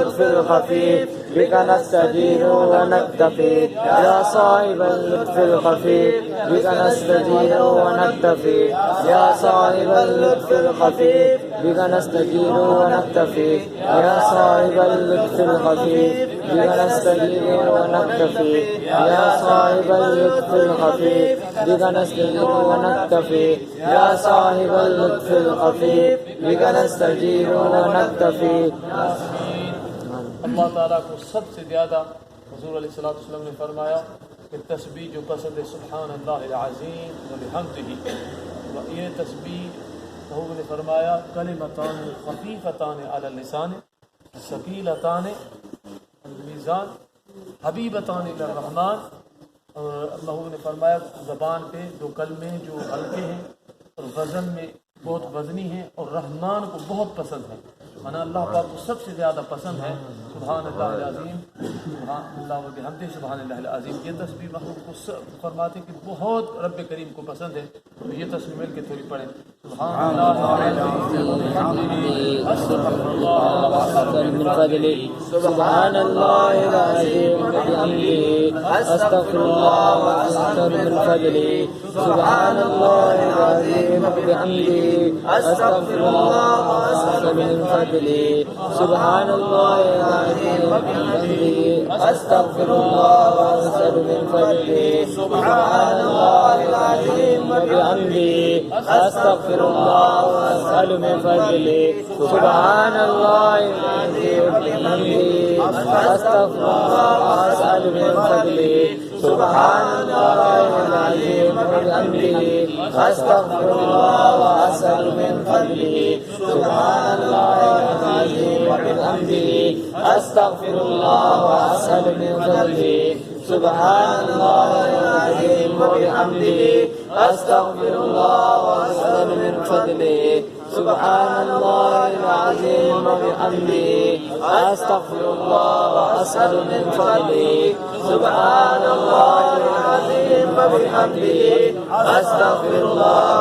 اللطف الخفيف بك نستجير ونكتفي يا صاحب اللطف الخفيف بك نستجير ونكتفي يا صاحب اللطف الخفيف بك نستجير ونكتفي يا صاحب اللطف الخفيف بك نستجير ونكتفي يا صاحب اللطف الخفيف بك نستجير ونكتفي يا صاحب اللطف الخفيف بك نستجير ونكتفी। अल्लाह ताला को सबसे ज़्यादा हुज़ूर अलैहिस्सलातु वस्सलाम ने फरमाया कि तस्बीह जो पसंद है सुब्हान अल्लाहिल अज़ीम व बिहम्दिही, ये तस्बीह हुज़ूर ने फरमाया कलिमतान खफीफतान अला लिसान सकीलतान मीज़ान हबीबतान इला रहमान। और अल्लाह ने फरमाया ज़बान पे दो कलमे जो हल्के हैं और वज़न में बहुत वज़नी है और रहमान को बहुत पसंद है, माना अल्लाह पाक को सबसे ज़्यादा पसंद है सुभान अल्लाहिल अज़ीम सुभान अल्लाह व बिहम्दिही सुभान अल्लाहिल अज़ीम। ये तस्बीह महबूब को फरमाते कि बहुत रब करीम को पसंद है। तो ये तस्बीह मिल के थोड़ी पढ़ें सुभान अल्लाह सुभान अल्लाहिल अज़ीम व बिहम्दिही अस्तग़फिरुल्लाह व अस्तग़फिर मिन फ़ज़लिही सुभान अल्लाहिल अज़ीम व बिहम्दिही अस्तग़फिरुल्लाह व अस्तग़फिर मिन फ़ज़लिही सुभान अल्लाहिल अज़ीम व बिहम्दिही अस्तग़फिरुल्लाह व अस्तग़फिर मिन फ़ज़लिही सुभान अल्लाहिल अज़ीम व बिहम्दिही अस्तग़फिरुल्लाह व अस्तग़फिर मिन फ़ज़लिही सुभान अल्लाहिल अज़ीम व बिहम्दिही अस्तग़फिरुल्लाह व अस्तग़फिर मिन फ़ज़लिही सुभान अल्लाहिल अज़ीम व बिहम्दिही अस्तग़फिरुल्लाह व अस्तग़फिर मिन फ़ज़लिही सुभान अल्लाहिल अज़ीम व बिहम्दिही अस्तग़फिरुल्लाह व अस्तग़फिर मिन फ़ज़लिही सुभान अल्लाहिल अज़ीम व बिहम्दिही अस्तग़फिरुल्लाह व अस्तग़फिर मिन फ़ज़लिही सुभान अल्लाहिल अज़ीम व बिहम्दिही अस्तग़फिरुल्लाह व अस्तग़फिर मिन फ़ज़लिही सुभान अल्लाहिल अज़ीम व बिहम्दिही अस्तग़फिरुल्लाह।